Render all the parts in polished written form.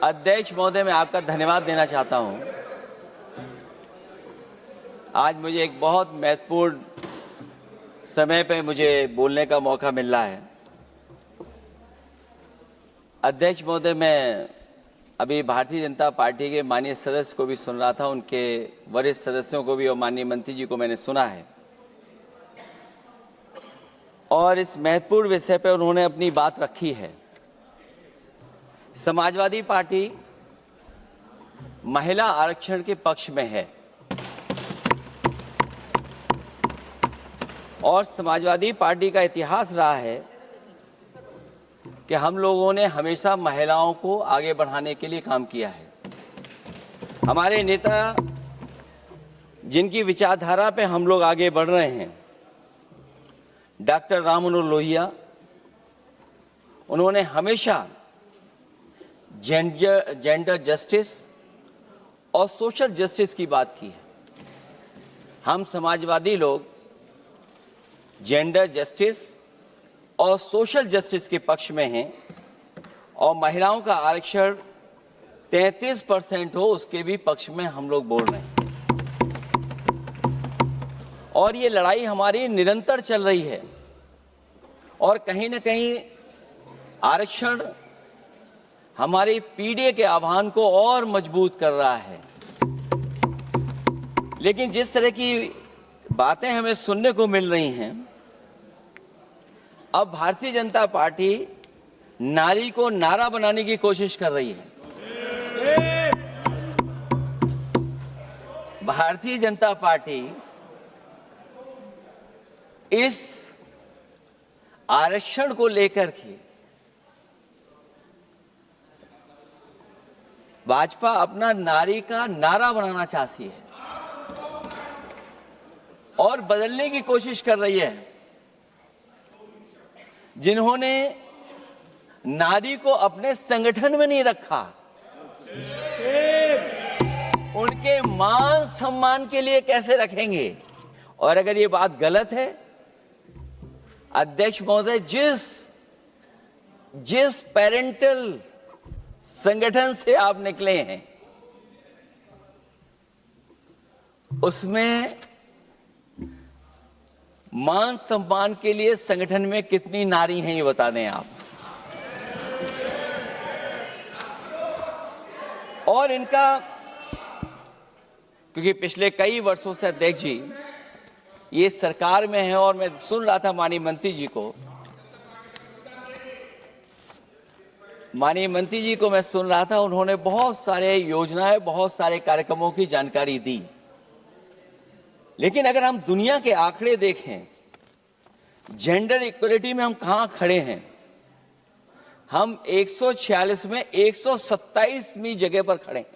अध्यक्ष महोदय, मैं आपका धन्यवाद देना चाहता हूं। आज मुझे एक बहुत महत्वपूर्ण समय पे मुझे बोलने का मौका मिल रहा है। अध्यक्ष महोदय, मैं अभी भारतीय जनता पार्टी के माननीय सदस्य को भी सुन रहा था, उनके वरिष्ठ सदस्यों को भी और माननीय मंत्री जी को मैंने सुना है, और इस महत्वपूर्ण विषय पर उन्होंने अपनी बात रखी है। समाजवादी पार्टी महिला आरक्षण के पक्ष में है और समाजवादी पार्टी का इतिहास रहा है कि हम लोगों ने हमेशा महिलाओं को आगे बढ़ाने के लिए काम किया है। हमारे नेता जिनकी विचारधारा पे हम लोग आगे बढ़ रहे हैं, डॉक्टर राम मनोहर लोहिया, उन्होंने हमेशा जेंडर जस्टिस और सोशल जस्टिस की बात की है। हम समाजवादी लोग जेंडर जस्टिस और सोशल जस्टिस के पक्ष में हैं और महिलाओं का आरक्षण 33% हो उसके भी पक्ष में हम लोग बोल रहे हैं। और ये लड़ाई हमारी निरंतर चल रही है और कहीं न कहीं आरक्षण हमारी पीढ़ी के आह्वान को और मजबूत कर रहा है। लेकिन जिस तरह की बातें हमें सुनने को मिल रही हैं, अब भारतीय जनता पार्टी नारी को नारा बनाने की कोशिश कर रही है। भारतीय जनता पार्टी इस आरक्षण को लेकर के भाजपा अपना नारी का नारा बनाना चाहती है और बदलने की कोशिश कर रही है। जिन्होंने नारी को अपने संगठन में नहीं रखा, उनके मान सम्मान के लिए कैसे रखेंगे? और अगर ये बात गलत है, अध्यक्ष महोदय, जिस पेरेंटल संगठन से आप निकले हैं उसमें मान सम्मान के लिए संगठन में कितनी नारी हैं ये बता दें आप। और इनका, क्योंकि पिछले कई वर्षों से अध्यक्ष जी ये सरकार में है और मैं सुन रहा था माननीय मंत्री जी को मैं सुन रहा था, उन्होंने बहुत सारे योजनाएं, बहुत सारे कार्यक्रमों की जानकारी दी। लेकिन अगर हम दुनिया के आंकड़े देखें, जेंडर इक्वलिटी में हम कहां खड़े हैं? हम 146 में 127वीं जगह पर खड़े हैं।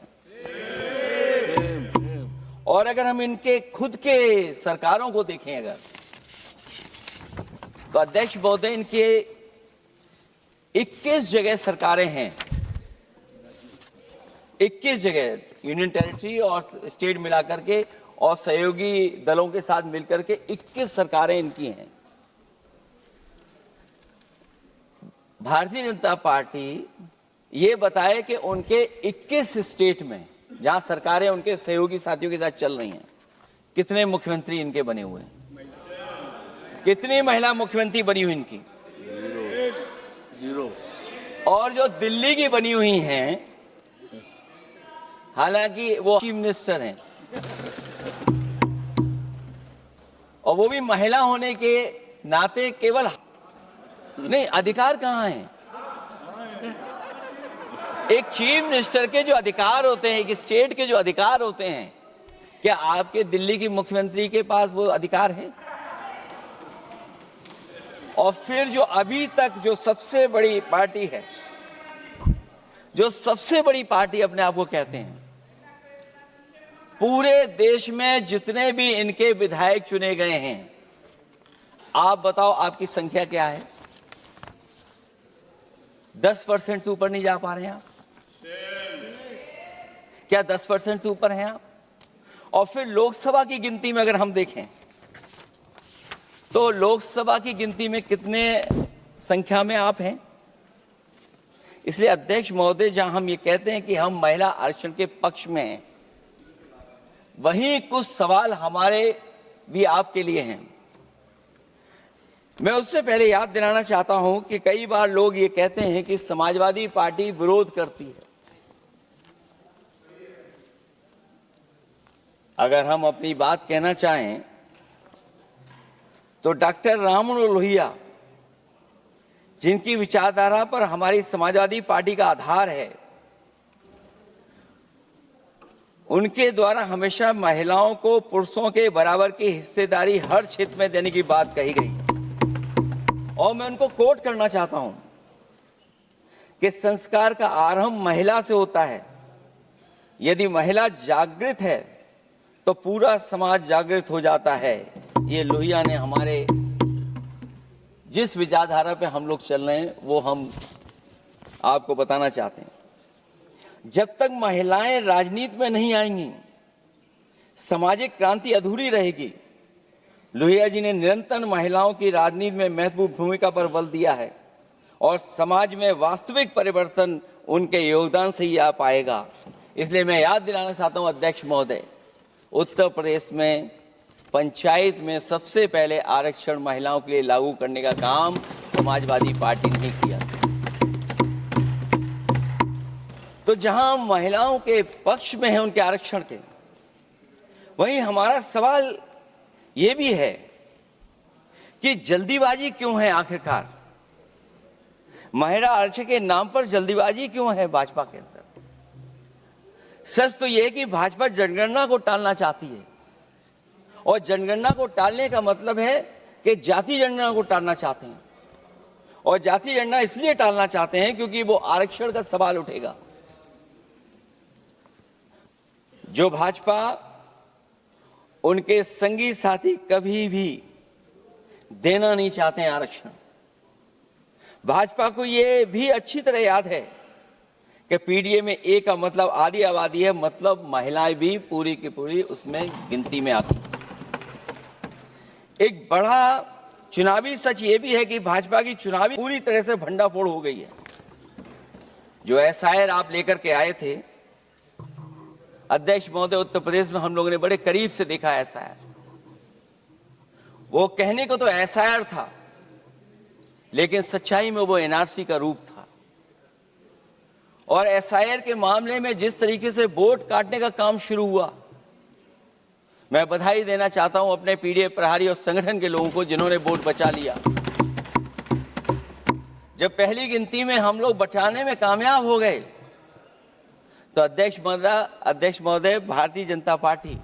और अगर हम इनके खुद के सरकारों को देखें अगर, तो अध्यक्ष महोदय, इनके 21 जगह सरकारें हैं। 21 जगह यूनियन टेरिटरी और स्टेट मिलाकर के और सहयोगी दलों के साथ मिलकर के 21 सरकारें इनकी हैं। भारतीय जनता पार्टी ये बताए कि उनके 21 स्टेट में जहां सरकारें उनके सहयोगी साथियों के साथ चल रही हैं, कितने मुख्यमंत्री इनके बने हुए हैं? कितनी महिला मुख्यमंत्री बनी हुई इनकी? जीरो। और जो दिल्ली की बनी हुई हैं, हालांकि वो चीफ मिनिस्टर हैं और वो भी महिला होने के नाते केवल नहीं, अधिकार कहां है? एक चीफ मिनिस्टर के जो अधिकार होते हैं, एक स्टेट के जो अधिकार होते हैं, क्या आपके दिल्ली की मुख्यमंत्री के पास वो अधिकार है? और फिर जो अभी तक जो सबसे बड़ी पार्टी है, जो सबसे बड़ी पार्टी अपने आप को कहते हैं, पूरे देश में जितने भी इनके विधायक चुने गए हैं, आप बताओ आपकी संख्या क्या है? 10% से ऊपर नहीं जा पा रहे हैं आप? क्या 10% से ऊपर हैं आप? और फिर लोकसभा की गिनती में अगर हम देखें तो लोकसभा की गिनती में कितने संख्या में आप हैं? इसलिए अध्यक्ष महोदय, जहां हम ये कहते हैं कि हम महिला आरक्षण के पक्ष में हैं, वहीं कुछ सवाल हमारे भी आपके लिए हैं। मैं उससे पहले याद दिलाना चाहता हूं कि कई बार लोग ये कहते हैं कि समाजवादी पार्टी विरोध करती है। अगर हम अपनी बात कहना चाहें तो डॉक्टर राममनोहर लोहिया, जिनकी विचारधारा पर हमारी समाजवादी पार्टी का आधार है, उनके द्वारा हमेशा महिलाओं को पुरुषों के बराबर की हिस्सेदारी हर क्षेत्र में देने की बात कही गई। और मैं उनको कोट करना चाहता हूं कि संस्कार का आरंभ महिला से होता है। यदि महिला जागृत है तो पूरा समाज जागृत हो जाता है। ये लोहिया ने हमारे जिस विचारधारा पे हम लोग चल रहे हैं वो हम आपको बताना चाहते हैं। जब तक महिलाएं राजनीति में नहीं आएंगी, सामाजिक क्रांति अधूरी रहेगी। लोहिया जी ने निरंतर महिलाओं की राजनीति में महत्वपूर्ण भूमिका पर बल दिया है और समाज में वास्तविक परिवर्तन उनके योगदान से ही आ पाएगा। इसलिए मैं याद दिलाना चाहता हूं अध्यक्ष महोदय, उत्तर प्रदेश में पंचायत में सबसे पहले आरक्षण महिलाओं के लिए लागू करने का काम समाजवादी पार्टी ने किया। तो जहां महिलाओं के पक्ष में है उनके आरक्षण के, वहीं हमारा सवाल ये भी है कि जल्दीबाजी क्यों है? आखिरकार महिला आरक्षण के नाम पर जल्दीबाजी क्यों है भाजपा के अंदर? सच तो यह है कि भाजपा जनगणना को टालना चाहती है, और जनगणना को टालने का मतलब है कि जाति जनगणना को टालना चाहते हैं। और जाति जनगणना इसलिए टालना चाहते हैं क्योंकि वो आरक्षण का सवाल उठेगा। जो भाजपा, उनके संगी साथी कभी भी देना नहीं चाहते हैं आरक्षण। भाजपा को यह भी अच्छी तरह याद है कि पीडीए में ए का मतलब आधी आबादी है, मतलब महिलाएं भी पूरी की पूरी उसमें गिनती में आती। एक बड़ा चुनावी सच ये भी है कि भाजपा की चुनावी पूरी तरह से भंडाफोड़ हो गई है। जो एसआईआर आप लेकर के आए थे अध्यक्ष महोदय, उत्तर प्रदेश में हम लोगों ने बड़े करीब से देखा एसआईआर। वो कहने को तो एसआईआर था, लेकिन सच्चाई में वो एनआरसी का रूप था। और एसआईआर के मामले में जिस तरीके से वोट काटने का काम शुरू हुआ, मैं बधाई देना चाहता हूं अपने पीडीए प्रहारी और संगठन के लोगों को जिन्होंने वोट बचा लिया। जब पहली गिनती में हम लोग बचाने में कामयाब हो गए तो अध्यक्ष महोदय, भारतीय जनता पार्टी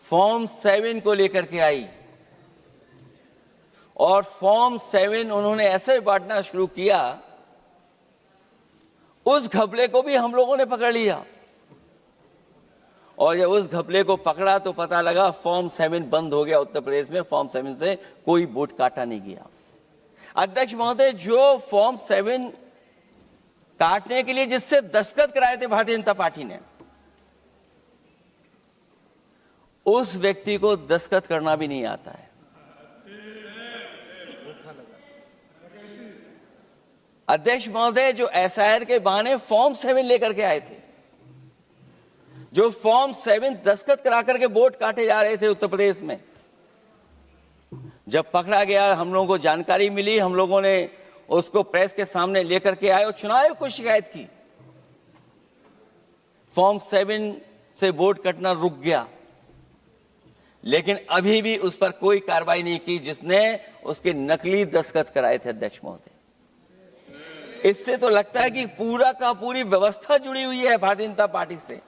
फॉर्म 7 को लेकर के आई और फॉर्म 7 उन्होंने ऐसे बांटना शुरू किया, उस घपले को भी हम लोगों ने पकड़ लिया। और जब उस घपले को पकड़ा तो पता लगा फॉर्म 7 बंद हो गया उत्तर प्रदेश में। फॉर्म 7 से कोई वोट काटा नहीं गया। अध्यक्ष महोदय, जो फॉर्म 7 काटने के लिए जिससे दस्तखत कराए थे भारतीय जनता पार्टी ने, उस व्यक्ति को दस्तखत करना भी नहीं आता है। अध्यक्ष महोदय, जो एसआईआर के बहाने फॉर्म 7 लेकर के आए थे, जो फॉर्म 7 दस्तखत करा करके वोट काटे जा रहे थे उत्तर प्रदेश में, जब पकड़ा गया, हम लोगों को जानकारी मिली, हम लोगों ने उसको प्रेस के सामने लेकर के आए और चुनाव आयोग को शिकायत की। फॉर्म 7 से वोट कटना रुक गया, लेकिन अभी भी उस पर कोई कार्रवाई नहीं की जिसने उसके नकली दस्तखत कराए थे। अध्यक्ष महोदय, इससे तो लगता है कि पूरा का पूरी व्यवस्था जुड़ी हुई है भारतीय जनता पार्टी से।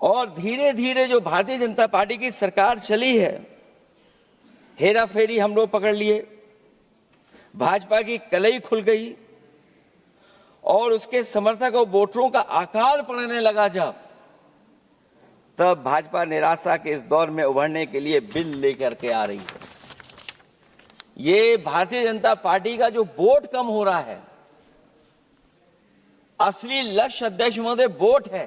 और धीरे धीरे जो भारतीय जनता पार्टी की सरकार चली है, हेरा फेरी हम लोग पकड़ लिए, भाजपा की कलई खुल गई और उसके समर्थक और वोटरों का आकार पड़ने लगा। तब भाजपा निराशा के इस दौर में उभरने के लिए बिल लेकर के आ रही है। ये भारतीय जनता पार्टी का जो वोट कम हो रहा है, असली लक्ष्य अध्यक्ष महोदय वोट है,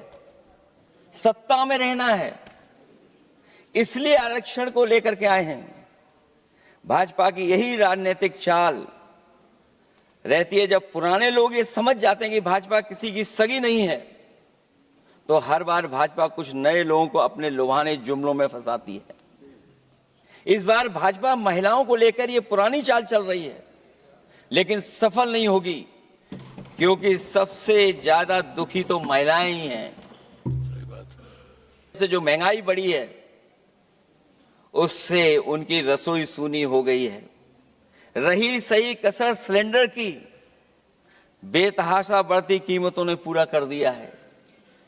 सत्ता में रहना है। इसलिए आरक्षण को लेकर के आए हैं। भाजपा की यही राजनीतिक चाल रहती है। जब पुराने लोग ये समझ जाते हैं कि भाजपा किसी की सगी नहीं है, तो हर बार भाजपा कुछ नए लोगों को अपने लुभाने जुमलों में फंसाती है। इस बार भाजपा महिलाओं को लेकर ये पुरानी चाल चल रही है, लेकिन सफल नहीं होगी, क्योंकि सबसे ज्यादा दुखी तो महिलाएं ही हैं। से जो महंगाई बढ़ी है, उससे उनकी रसोई सूनी हो गई है। रही सही कसर सिलेंडर की, बेतहाशा बढ़ती कीमतों ने पूरा कर दिया है।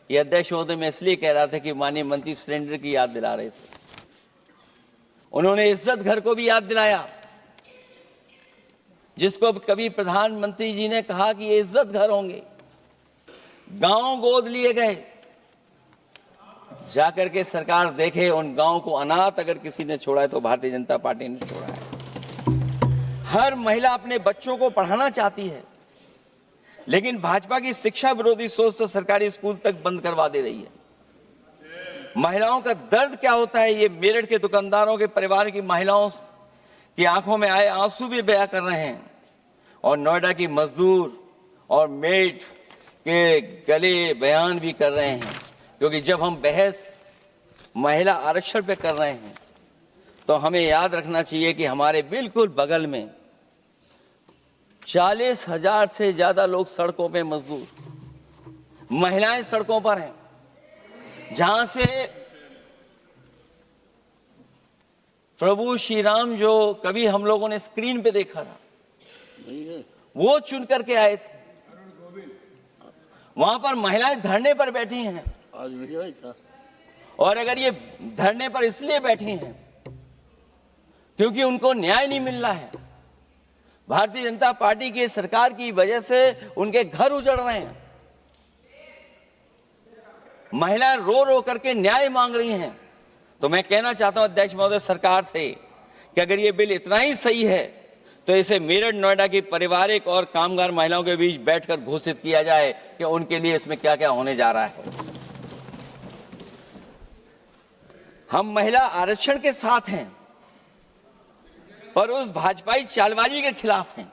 ये अध्यक्ष महोदय, मैं इसलिए कह रहा था कि माननीय मंत्री सिलेंडर की याद दिला रहे थे। उन्होंने इज्जत घर को भी याद दिलाया, जिसको कभी प्रधानमंत्री जी ने कहा कि ये इज्जत घर होंगे। गांव गोद लिए गए, जाकर के सरकार देखे उन गांव को अनाथ अगर किसी ने छोड़ा है तो भारतीय जनता पार्टी ने छोड़ा है। हर महिला अपने बच्चों को पढ़ाना चाहती है, लेकिन भाजपा की शिक्षा विरोधी सोच तो सरकारी स्कूल तक बंद करवा दे रही है। महिलाओं का दर्द क्या होता है, ये मेरठ के दुकानदारों के परिवार की महिलाओं की आंखों में आए आंसू भी बयां कर रहे हैं, और नोएडा की मजदूर और मेड के गले बयान भी कर रहे हैं। क्योंकि जब हम बहस महिला आरक्षण पे कर रहे हैं, तो हमें याद रखना चाहिए कि हमारे बिल्कुल बगल में 40,000 से ज्यादा लोग सड़कों पे मजदूर, महिलाएं सड़कों पर हैं, जहां से प्रभु श्री राम जो कभी हम लोगों ने स्क्रीन पे देखा था, वो चुन करके आए थे। वहां पर महिलाएं धरने पर बैठी हैं, और अगर ये धरने पर इसलिए बैठी हैं क्योंकि उनको न्याय नहीं मिल रहा है, भारतीय जनता पार्टी की सरकार की वजह से उनके घर उजड़ रहे हैं, महिलाएं रो रो करके न्याय मांग रही हैं, तो मैं कहना चाहता हूं अध्यक्ष महोदय सरकार से कि अगर ये बिल इतना ही सही है तो इसे मेरठ नोएडा की पारिवारिक और कामगार महिलाओं के बीच बैठकर घोषित किया जाए कि उनके लिए इसमें क्या क्या होने जा रहा है। हम महिला आरक्षण के साथ हैं, पर उस भाजपाई चालबाजी के खिलाफ हैं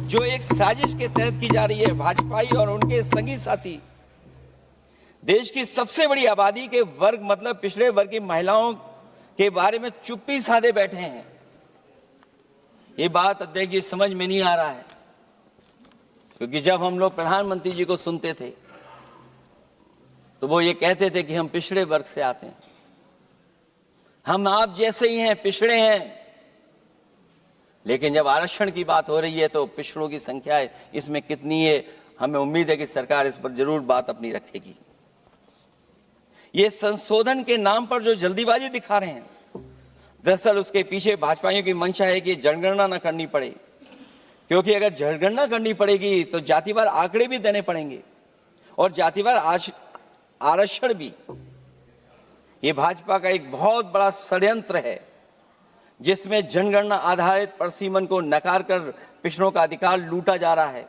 जो एक साजिश के तहत की जा रही है। भाजपाई और उनके संगी साथी देश की सबसे बड़ी आबादी के वर्ग मतलब पिछड़े वर्ग की महिलाओं के बारे में चुप्पी साधे बैठे हैं। ये बात अध्यक्ष जी समझ में नहीं आ रहा है, क्योंकि जब हम लोग प्रधानमंत्री जी को सुनते थे तो वो ये कहते थे कि हम पिछड़े वर्ग से आते हैं, हम आप जैसे ही हैं, पिछड़े हैं। लेकिन जब आरक्षण की बात हो रही है तो पिछड़ों की संख्या इसमें कितनी है, हमें उम्मीद है कि सरकार इस पर जरूर बात अपनी रखेगी। ये संशोधन के नाम पर जो जल्दीबाजी दिखा रहे हैं, दरअसल उसके पीछे भाजपाइयों की मंशा है कि जनगणना न करनी पड़े, क्योंकि अगर जनगणना करनी पड़ेगी तो जातिवार आंकड़े भी देने पड़ेंगे और जातिवार आरक्षण भी। ये भाजपा का एक बहुत बड़ा षड्यंत्र है, जिसमें जनगणना आधारित परसीमन को नकार कर पिछड़ों का अधिकार लूटा जा रहा है।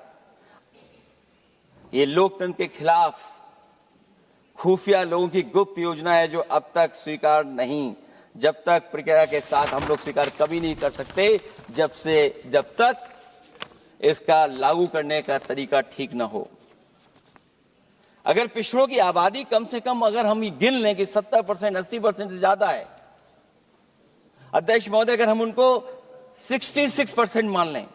ये लोकतंत्र के खिलाफ खुफिया लोगों की गुप्त योजना है, जो अब तक स्वीकार नहीं, जब तक प्रक्रिया के साथ हम लोग स्वीकार कभी नहीं कर सकते, जब तक इसका लागू करने का तरीका ठीक ना हो। अगर पिछड़ों की आबादी कम से कम अगर हम गिन लें कि 70%, 80% से ज्यादा है, अध्यक्ष महोदय अगर हम उनको 66% मान लें,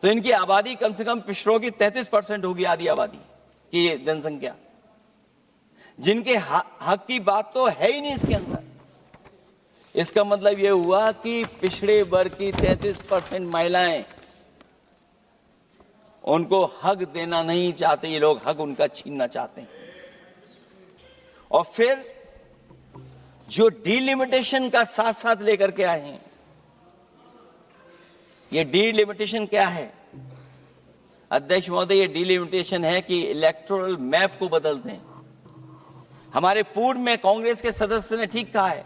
तो इनकी आबादी कम से कम पिछड़ों की 33% होगी, आधी आबादी की जनसंख्या, जिनके हक की बात तो है ही नहीं इसके अंदर। इसका मतलब यह हुआ कि पिछड़े वर्ग की 33% महिलाएं, उनको हक देना नहीं चाहते ये लोग, हक उनका छीनना चाहते हैं। और फिर जो डिलिमिटेशन का साथ साथ लेकर के आए हैं, ये डिलिमिटेशन क्या है अध्यक्ष महोदय? ये डिलिमिटेशन है कि इलेक्टोरल मैप को बदल दें। हमारे पूर्व में कांग्रेस के सदस्य ने ठीक कहा है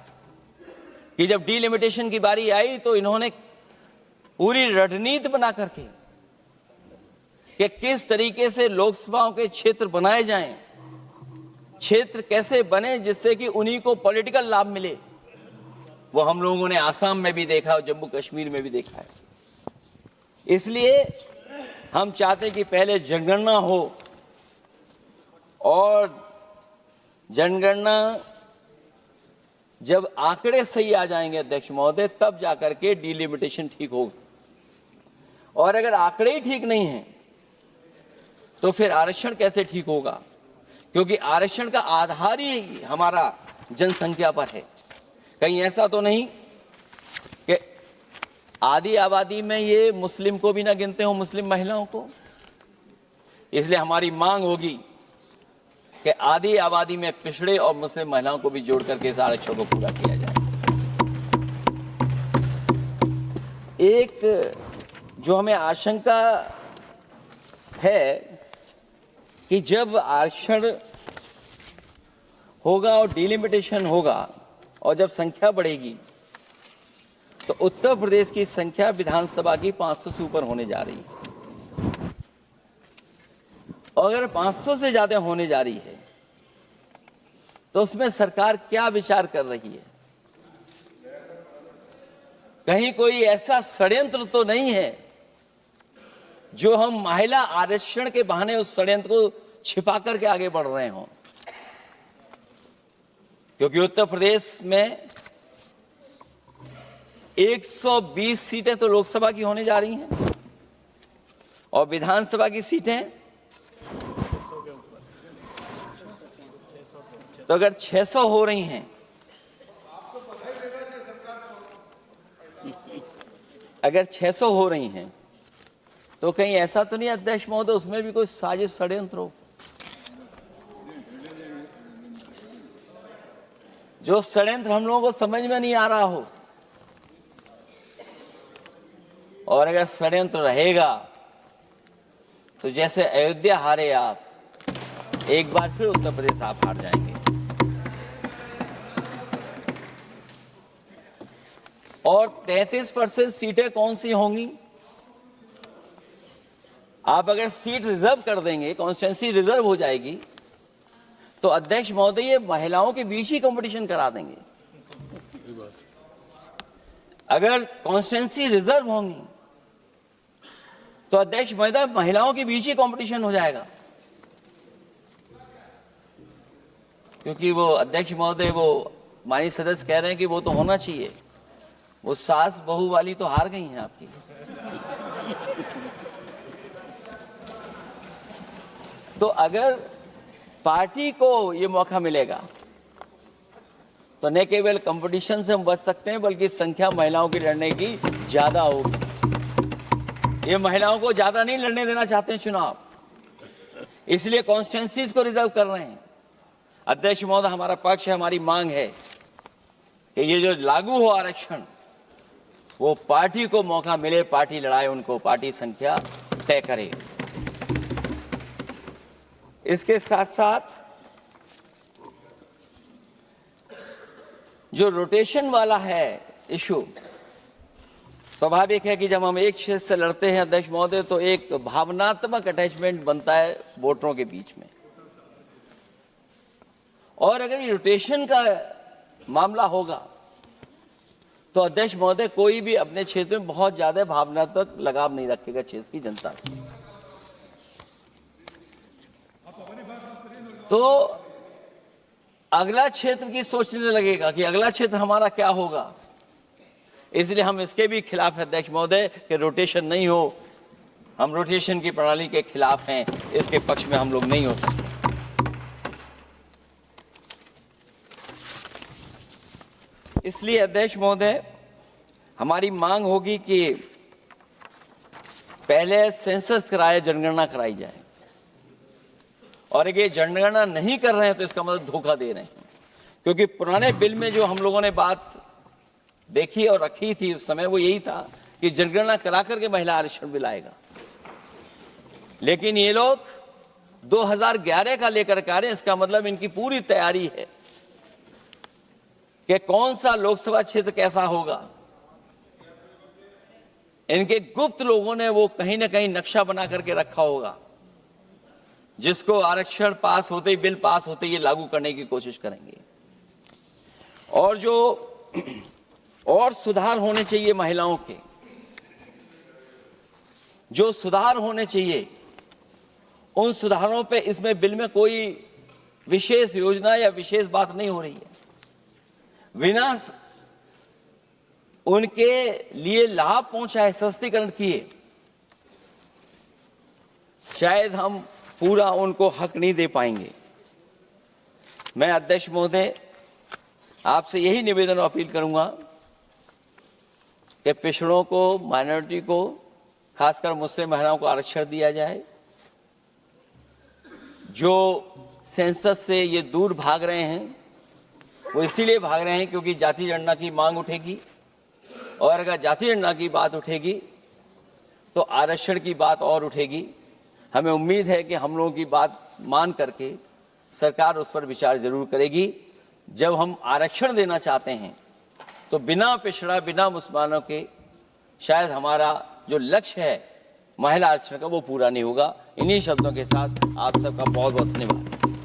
कि जब डिलिमिटेशन की बारी आई तो इन्होंने पूरी रणनीति बना करके कि किस तरीके से लोकसभाओं के क्षेत्र बनाए जाएं, क्षेत्र कैसे बने जिससे कि उन्हीं को पॉलिटिकल लाभ मिले। वो हम लोगों ने आसाम में भी देखा और जम्मू कश्मीर में भी देखा है। इसलिए हम चाहते कि पहले जनगणना हो और जनगणना जब आंकड़े सही आ जाएंगे अध्यक्ष महोदय, तब जाकर के डिलिमिटेशन ठीक होगा। और अगर आंकड़े ही ठीक नहीं हैं तो फिर आरक्षण कैसे ठीक होगा? क्योंकि आरक्षण का आधार ही हमारा जनसंख्या पर है। कहीं ऐसा तो नहीं कि आधी आबादी में ये मुस्लिम को भी ना गिनते हो, मुस्लिम महिलाओं को। इसलिए हमारी मांग होगी कि आधी आबादी में पिछड़े और मुस्लिम महिलाओं को भी जोड़ करके इस आरक्षण को पूरा किया जाए। एक जो हमें आशंका है कि जब आरक्षण होगा और डिलिमिटेशन होगा और जब संख्या बढ़ेगी तो उत्तर प्रदेश की संख्या विधानसभा की 500 से ऊपर होने जा रही है। और अगर 500 से ज्यादा होने जा रही है तो उसमें सरकार क्या विचार कर रही है? कहीं कोई ऐसा षड्यंत्र तो नहीं है जो हम महिला आरक्षण के बहाने उस षड्यंत्र को छिपा करके आगे बढ़ रहे हों? क्योंकि उत्तर प्रदेश में 120 सीटें तो लोकसभा की होने जा रही हैं और विधानसभा की सीटें तो अगर 600 हो रही हैं, अगर 600 हो रही हैं तो कहीं ऐसा तो नहीं अध्यक्ष महोदय उसमें भी कोई साजिश षड्यंत्र हो? जो षड्यंत्र हम लोगों को समझ में नहीं आ रहा हो। और अगर षड्यंत्र रहेगा तो जैसे अयोध्या हारे आप, एक बार फिर उत्तर प्रदेश आप हार जाएंगे। और 33% सीटें कौन सी होंगी? आप अगर सीट रिजर्व कर देंगे, कॉन्स्टिट्यूंसी रिजर्व हो जाएगी, तो अध्यक्ष महोदय ये महिलाओं के बीच ही कंपटीशन करा देंगे। अगर कॉन्स्टिट्यूंसी रिजर्व होंगी तो अध्यक्ष महोदय महिलाओं के बीच ही कंपटीशन हो जाएगा। क्योंकि वो अध्यक्ष महोदय वो माननीय सदस्य कह रहे हैं कि वो तो होना चाहिए, वो सास बहू वाली तो हार गई हैं आपकी। तो अगर पार्टी को ये मौका मिलेगा तो न केवल कंपटीशन से हम बच सकते हैं बल्कि संख्या महिलाओं की लड़ने की ज्यादा होगी। ये महिलाओं को ज्यादा नहीं लड़ने देना चाहते हैं चुनाव, इसलिए कॉन्स्टिट्यूंसीज को रिजर्व कर रहे हैं। अध्यक्ष महोदय हमारा पक्ष है, हमारी मांग है कि ये जो लागू हो आरक्षण वो पार्टी को मौका मिले, पार्टी लड़ाए उनको, पार्टी संख्या तय करे। इसके साथ साथ जो रोटेशन वाला है इशू, स्वाभाविक है कि जब हम एक क्षेत्र से लड़ते हैं अध्यक्ष महोदय तो एक भावनात्मक अटैचमेंट बनता है वोटरों के बीच में। और अगर ये रोटेशन का मामला होगा तो अध्यक्ष महोदय कोई भी अपने क्षेत्र में बहुत ज्यादा भावनात्मक लगाव नहीं रखेगा क्षेत्र की जनता से। तो अगला क्षेत्र की सोचने लगेगा कि अगला क्षेत्र हमारा क्या होगा। इसलिए हम इसके भी खिलाफ है अध्यक्ष महोदय कि रोटेशन नहीं हो। हम रोटेशन की प्रणाली के खिलाफ हैं, इसके पक्ष में हम लोग नहीं हो सकते। इसलिए अध्यक्ष महोदय हमारी मांग होगी कि पहले सेंसस कराए, जनगणना कराई जाए। और अगर ये जनगणना नहीं कर रहे हैं तो इसका मतलब धोखा दे रहे हैं। क्योंकि पुराने बिल में जो हम लोगों ने बात देखी और रखी थी उस समय वो यही था कि जनगणना करा करके महिला आरक्षण बिल आएगा। लेकिन ये लोग 2011 का लेकर के आ रहे हैं। इसका मतलब इनकी पूरी तैयारी है कि कौन सा लोकसभा क्षेत्र कैसा होगा। इनके गुप्त लोगों ने वो कहीं ना कहीं नक्शा बना करके रखा होगा, जिसको आरक्षण पास होते ही, बिल पास होते ही ये लागू करने की कोशिश करेंगे। और जो और सुधार होने चाहिए महिलाओं के, जो सुधार होने चाहिए उन सुधारों पे इसमें बिल में कोई विशेष योजना या विशेष बात नहीं हो रही है। बिना उनके लिए लाभ पहुंचाए, सशक्तिकरण किए, शायद हम पूरा उनको हक नहीं दे पाएंगे। मैं अध्यक्ष महोदय आपसे यही निवेदन और अपील करूंगा कि पिछड़ों को, माइनॉरिटी को, खासकर मुस्लिम महिलाओं को आरक्षण दिया जाए। जो सेंसस से ये दूर भाग रहे हैं वो इसीलिए भाग रहे हैं क्योंकि जाति जनगणना की मांग उठेगी, और अगर जाति जनगणना की बात उठेगी तो आरक्षण की बात और उठेगी। हमें उम्मीद है कि हम लोगों की बात मान करके सरकार उस पर विचार जरूर करेगी। जब हम आरक्षण देना चाहते हैं तो बिना पिछड़ा, बिना मुसलमानों के शायद हमारा जो लक्ष्य है महिला आरक्षण का वो पूरा नहीं होगा। इन्हीं शब्दों के साथ आप सबका बहुत बहुत धन्यवाद।